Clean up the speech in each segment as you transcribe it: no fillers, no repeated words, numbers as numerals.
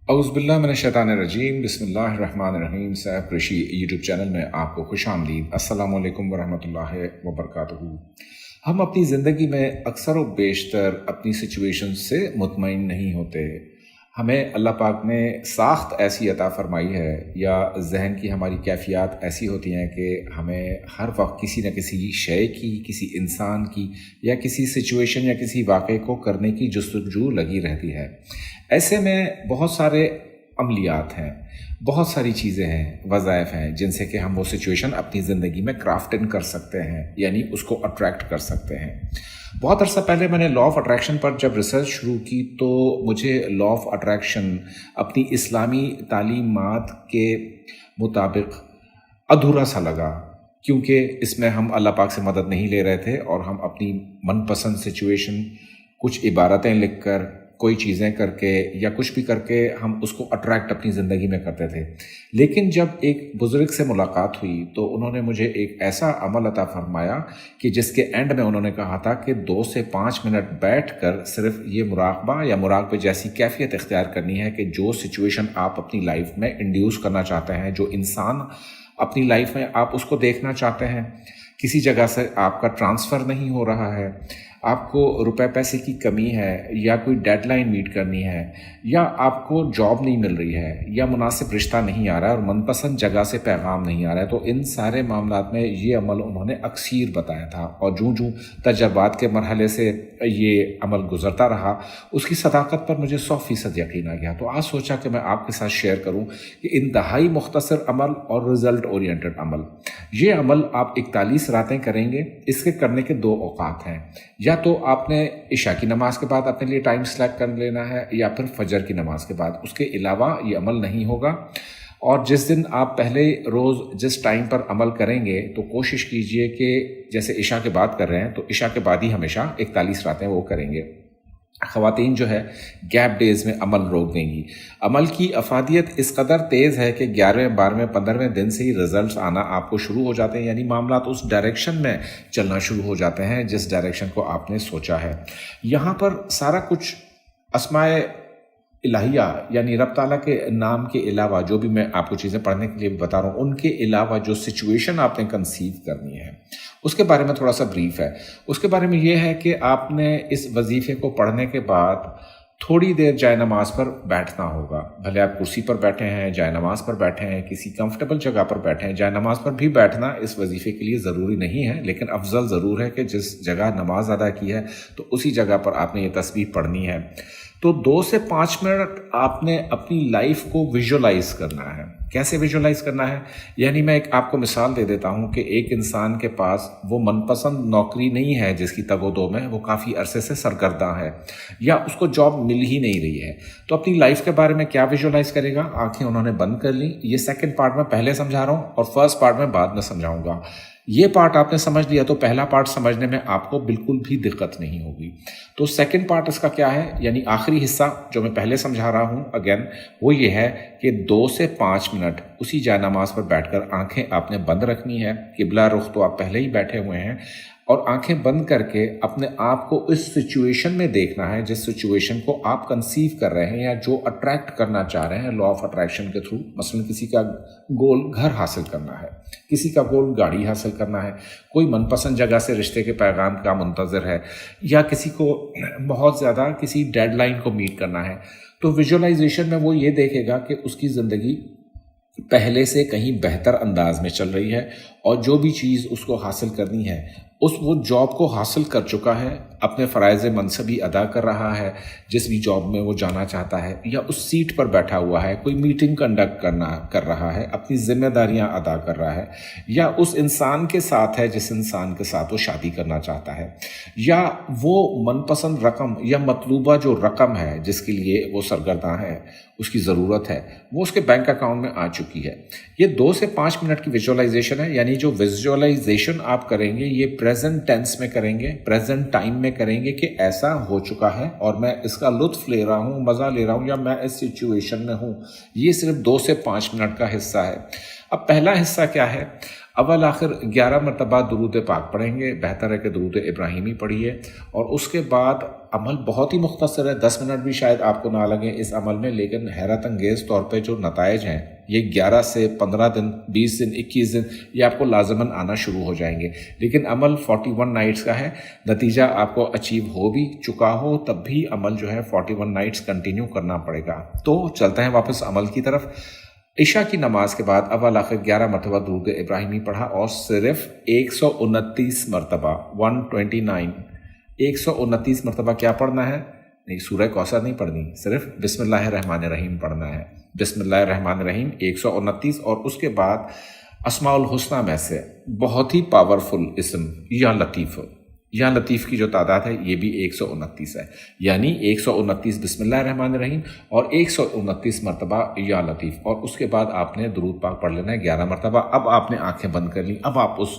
اعوذ باللہ من الشیطان الرجیم، بسم اللہ الرحمن الرحیم۔ سیف قریشی یوٹیوب چینل میں آپ کو خوش آمدید۔ السلام علیکم ورحمۃ اللہ وبرکاتہ۔ ہم اپنی زندگی میں اکثر و بیشتر اپنی سچویشن سے مطمئن نہیں ہوتے۔ ہمیں اللہ پاک نے ساخت ایسی عطا فرمائی ہے یا ذہن کی ہماری کیفیات ایسی ہوتی ہیں کہ ہمیں ہر وقت کسی نہ کسی شے کی، کسی انسان کی یا کسی سچویشن یا کسی واقعے کو کرنے کی جستجو لگی رہتی ہے۔ ایسے میں بہت سارے عملیات ہیں، بہت ساری چیزیں ہیں، وظائف ہیں جن سے کہ ہم وہ سچویشن اپنی زندگی میں کرافٹ ان کر سکتے ہیں، یعنی اس کو اٹریکٹ کر سکتے ہیں۔ بہت عرصہ پہلے میں نے لا آف اٹریکشن پر جب ریسرچ شروع کی تو مجھے لا آف اٹریکشن اپنی اسلامی تعلیمات کے مطابق ادھورا سا لگا، کیونکہ اس میں ہم اللہ پاک سے مدد نہیں لے رہے تھے اور ہم اپنی من پسند سچویشن کچھ عبارتیں لکھ کر، کوئی چیزیں کر کے یا کچھ بھی کر کے ہم اس کو اٹریکٹ اپنی زندگی میں کرتے تھے۔ لیکن جب ایک بزرگ سے ملاقات ہوئی تو انہوں نے مجھے ایک ایسا عمل عطا فرمایا کہ جس کے اینڈ میں انہوں نے کہا تھا کہ 2 سے 5 منٹ بیٹھ کر صرف یہ مراقبہ یا مراقبے جیسی کیفیت اختیار کرنی ہے کہ جو سچویشن آپ اپنی لائف میں انڈیوس کرنا چاہتے ہیں، جو انسان اپنی لائف میں آپ اس کو دیکھنا چاہتے ہیں، کسی جگہ سے آپ کا ٹرانسفر نہیں ہو رہا ہے، آپ کو روپے پیسے کی کمی ہے یا کوئی ڈیڈ لائن میٹ کرنی ہے یا آپ کو جاب نہیں مل رہی ہے یا مناسب رشتہ نہیں آ رہا ہے اور من پسند جگہ سے پیغام نہیں آ رہا ہے، تو ان سارے معاملات میں یہ عمل انہوں نے اکثیر بتایا تھا۔ اور جوں تجربات کے مرحلے سے یہ عمل گزرتا رہا، اس کی صداقت پر مجھے 100% یقین آ گیا۔ تو آج سوچا کہ میں آپ کے ساتھ شیئر کروں کہ انتہائی مختصر عمل اور رزلٹ اورینٹڈ عمل، یہ عمل آپ 41 راتیں کریں گے۔ اس کے کرنے کے 2 اوقات ہیں، یا تو آپ نے عشاء کی نماز کے بعد اپنے لیے ٹائم سلیکٹ کر لینا ہے یا پھر فجر کی نماز کے بعد۔ اس کے علاوہ یہ عمل نہیں ہوگا۔ اور جس دن آپ پہلے روز جس ٹائم پر عمل کریں گے تو کوشش کیجئے کہ جیسے عشاء کے بعد کر رہے ہیں تو عشاء کے بعد ہی ہمیشہ 41 راتیں وہ کریں گے۔ خواتین جو ہے گیپ ڈیز میں عمل روک دیں گی۔ عمل کی افادیت اس قدر تیز ہے کہ 11ویں 12ویں 15ویں دن سے ہی رزلٹس آنا آپ کو شروع ہو جاتے ہیں، یعنی معاملات اس ڈائریکشن میں چلنا شروع ہو جاتے ہیں جس ڈائریکشن کو آپ نے سوچا ہے۔ یہاں پر سارا کچھ اسماء الہیہ یعنی رب تعالیٰ کے نام کے علاوہ جو بھی میں آپ کو چیزیں پڑھنے کے لیے بتا رہا ہوں، ان کے علاوہ جو سچویشن آپ نے کنسیو کرنی ہے اس کے بارے میں تھوڑا سا بریف ہے۔ اس کے بارے میں یہ ہے کہ آپ نے اس وظیفے کو پڑھنے کے بعد تھوڑی دیر جائے نماز پر بیٹھنا ہوگا۔ بھلے آپ کرسی پر بیٹھے ہیں، جائے نماز پر بیٹھے ہیں، کسی کمفرٹیبل جگہ پر بیٹھے ہیں۔ جائے نماز پر بھی بیٹھنا اس وظیفے کے لیے ضروری نہیں ہے، لیکن افضل ضرور ہے کہ جس جگہ نماز ادا کی ہے تو اسی جگہ پر آپ نے یہ تسبیح پڑھنی ہے۔ تو 2 سے 5 منٹ آپ نے اپنی لائف کو ویژولائز کرنا ہے۔ کیسے ویژولائز کرنا ہے؟ یعنی میں ایک آپ کو مثال دے دیتا ہوں کہ ایک انسان کے پاس وہ من پسند نوکری نہیں ہے جس کی تگ و دو میں وہ کافی عرصے سے سرگرداں ہے یا اس کو جاب مل ہی نہیں رہی ہے، تو اپنی لائف کے بارے میں کیا ویژولائز کرے گا؟ آنکھیں انہوں نے بند کر لی۔ یہ سیکنڈ پارٹ میں پہلے سمجھا رہا ہوں اور فرسٹ پارٹ میں بعد میں سمجھاؤں گا۔ یہ پارٹ آپ نے سمجھ لیا تو پہلا پارٹ سمجھنے میں آپ کو بالکل بھی دقت نہیں ہوگی۔ تو سیکنڈ پارٹ اس کا کیا ہے، یعنی آخری حصہ جو میں پہلے سمجھا رہا ہوں اگین، وہ یہ ہے کہ 2 سے 5 منٹ اسی جائے نماز پر بیٹھ کر آنکھیں آپ نے بند رکھنی ہے۔ قبلہ رخ تو آپ پہلے ہی بیٹھے ہوئے ہیں، اور آنکھیں بند کر کے اپنے آپ کو اس سچویشن میں دیکھنا ہے جس سچویشن کو آپ کنسیو کر رہے ہیں یا جو اٹریکٹ کرنا چاہ رہے ہیں لا آف اٹریکشن کے تھرو۔ مثلا کسی کا گول گھر حاصل کرنا ہے، کسی کا گول گاڑی حاصل کرنا ہے، کوئی من پسند جگہ سے رشتے کے پیغام کا منتظر ہے، یا کسی کو بہت زیادہ کسی ڈیڈ لائن کو میٹ کرنا ہے۔ تو ویژولائزیشن میں وہ یہ دیکھے گا کہ اس کی زندگی پہلے سے کہیں بہتر انداز میں چل رہی ہے اور جو بھی چیز اس کو حاصل کرنی ہے وہ جاب کو حاصل کر چکا ہے، اپنے فرائض منصبی ادا کر رہا ہے جس بھی جاب میں وہ جانا چاہتا ہے، یا اس سیٹ پر بیٹھا ہوا ہے، کوئی میٹنگ کنڈکٹ کر رہا ہے، اپنی ذمہ داریاں ادا کر رہا ہے، یا اس انسان کے ساتھ ہے جس انسان کے ساتھ وہ شادی کرنا چاہتا ہے، یا وہ من پسند رقم یا مطلوبہ جو رقم ہے جس کے لیے وہ سرگرداں ہے، اس کی ضرورت ہے، وہ اس کے بینک اکاؤنٹ میں آ چکی ہے۔ یہ 2 سے 5 منٹ کی ویژولائزیشن ہے، یعنی جو ویژولائزیشن آپ کریں گے یہ پریزنٹ ٹینس میں کریں گے، پریزنٹ ٹائم میں کریں گے کہ ایسا ہو چکا ہے اور میں اس کا لطف لے رہا ہوں، مزہ لے رہا ہوں، یا میں اس سچویشن میں ہوں۔ یہ صرف 2 سے 5 منٹ کا حصہ ہے۔ اب پہلا حصہ کیا ہے؟ اول آخر 11 مرتبہ درود پاک پڑھیں گے، بہتر ہے کہ درود ابراہیمی پڑھیے، اور اس کے بعد عمل بہت ہی مختصر ہے، 10 منٹ بھی شاید آپ کو نہ لگیں اس عمل میں، لیکن حیرت انگیز طور پہ جو نتائج ہیں یہ 11 سے 15 دن، 20 دن، 21 دن یہ آپ کو لازماً آنا شروع ہو جائیں گے۔ لیکن عمل 41 نائٹس کا ہے، نتیجہ آپ کو اچیو ہو بھی چکا ہو تب بھی عمل جو ہے 41 نائٹس کنٹینیو کرنا پڑے گا۔ تو چلتے ہیں واپس عمل کی طرف۔ عشاء کی نماز کے بعد اول آخر 11 مرتبہ درود ابراہیمی پڑھا اور صرف 129 مرتبہ 129 مرتبہ کیا پڑھنا ہے؟ نہیں، سورہ کوثر نہیں پڑھنی، صرف بسم اللہ الرحمن الرحیم پڑھنا ہے۔ بسم اللہ الرحمن الرحیم 129، اور اس کے بعد اسماء الحسنہ میں سے بہت ہی پاورفل اسم یا لطیف، یا لطیف کی جو تعداد ہے یہ بھی 129 ہے، یعنی 129 بسم اللہ الرحمن الرحیم اور 129 مرتبہ یا لطیف، اور اس کے بعد آپ نے درود پاک پڑھ لینا ہے 11 مرتبہ۔ اب آپ نے آنکھیں بند کر لی، اب آپ اس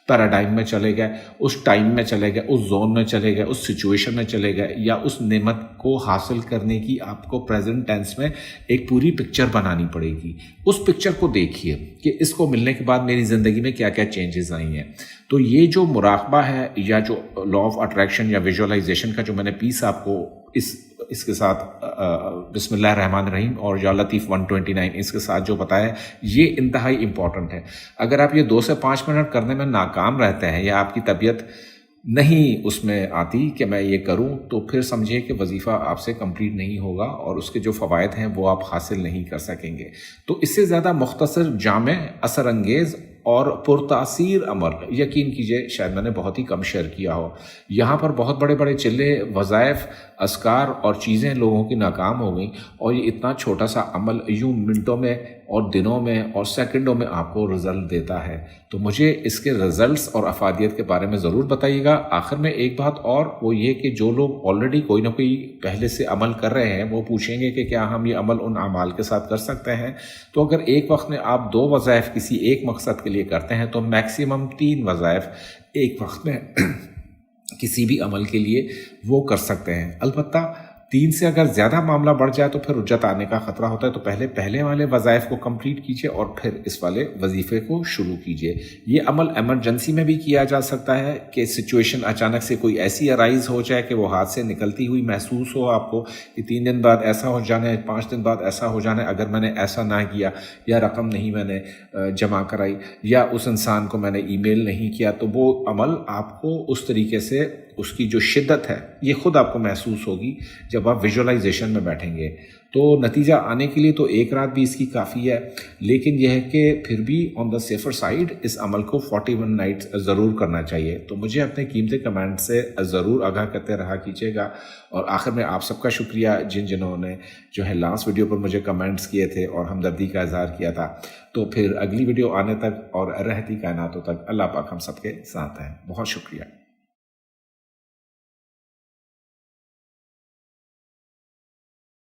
پیراڈائم میں چلے گئے، اس ٹائم میں چلے گئے، اس زون میں چلے گئے، اس سچویشن میں چلے گئے، یا اس نعمت کو حاصل کرنے کی آپ کو پریزنٹ ٹینس میں ایک پوری پکچر بنانی پڑے گی۔ اس پکچر کو دیکھیے کہ اس کو ملنے کے بعد میری زندگی میں کیا کیا چینجز آئی ہیں۔ تو یہ جو مراقبہ ہے یا جو لا آف اٹریکشن یا ویژولائزیشن کا جو میں نے پیس آپ کو اس کے ساتھ بسم اللہ الرحمن الرحیم اور یا لطیف 129 اس کے ساتھ جو بتایا ہے، یہ انتہائی امپورٹنٹ ہے۔ اگر آپ یہ 2 سے 5 منٹ کرنے میں ناکام رہتے ہیں یا آپ کی طبیعت نہیں اس میں آتی کہ میں یہ کروں، تو پھر سمجھے کہ وظیفہ آپ سے کمپلیٹ نہیں ہوگا اور اس کے جو فوائد ہیں وہ آپ حاصل نہیں کر سکیں گے۔ تو اس سے زیادہ مختصر، جامع، اثر انگیز اور پرتاثیر عمل یقین کیجئے شاید میں نے بہت ہی کم شیئر کیا ہو۔ یہاں پر بہت بڑے بڑے چلے، وظائف، اذکار اور چیزیں لوگوں کی ناکام ہو گئیں، اور یہ اتنا چھوٹا سا عمل یوں منٹوں میں اور دنوں میں اور سیکنڈوں میں آپ کو رزلٹ دیتا ہے۔ تو مجھے اس کے رزلٹس اور افادیت کے بارے میں ضرور بتائیے گا۔ آخر میں ایک بات اور، وہ یہ کہ جو لوگ آلریڈی کوئی نہ کوئی پہلے سے عمل کر رہے ہیں وہ پوچھیں گے کہ کیا ہم یہ عمل ان اعمال کے ساتھ کر سکتے ہیں؟ تو اگر ایک وقت میں آپ 2 وظائف کسی ایک مقصد کے لیے کرتے ہیں تو میکسیمم 3 وظائف ایک وقت میں کسی بھی عمل کے لیے وہ کر سکتے ہیں۔ البتہ 3 سے اگر زیادہ معاملہ بڑھ جائے تو پھر رجعت آنے کا خطرہ ہوتا ہے۔ تو پہلے والے وظائف کو کمپلیٹ کیجئے اور پھر اس والے وظیفے کو شروع کیجئے۔ یہ عمل ایمرجنسی میں بھی کیا جا سکتا ہے کہ سچویشن اچانک سے کوئی ایسی ارائز ہو جائے کہ وہ ہاتھ سے نکلتی ہوئی محسوس ہو آپ کو کہ 3 دن بعد ایسا ہو جانا ہے، 5 دن بعد ایسا ہو جانا ہے، اگر میں نے ایسا نہ کیا، یا رقم نہیں میں نے جمع کرائی، یا اس انسان کو میں نے ای میل نہیں کیا، تو وہ عمل آپ کو اس طریقے سے اس کی جو شدت ہے یہ خود آپ کو محسوس ہوگی جب آپ ویژولائزیشن میں بیٹھیں گے۔ تو نتیجہ آنے کے لیے تو 1 رات بھی اس کی کافی ہے، لیکن یہ ہے کہ پھر بھی آن دا سیفر سائڈ اس عمل کو 41 نائٹس ضرور کرنا چاہیے۔ تو مجھے اپنے قیمتی کمنٹ سے ضرور آگاہ کرتے رہا کیجیے گا، اور آخر میں آپ سب کا شکریہ جنہوں نے جو ہے لاسٹ ویڈیو پر مجھے کمنٹس کیے تھے اور ہمدردی کا اظہار کیا تھا۔ تو پھر اگلی ویڈیو آنے تک اور رہتی کائناتوں تک اللہ پاک ہم سب کے ساتھ ہیں۔ بہت شکریہ۔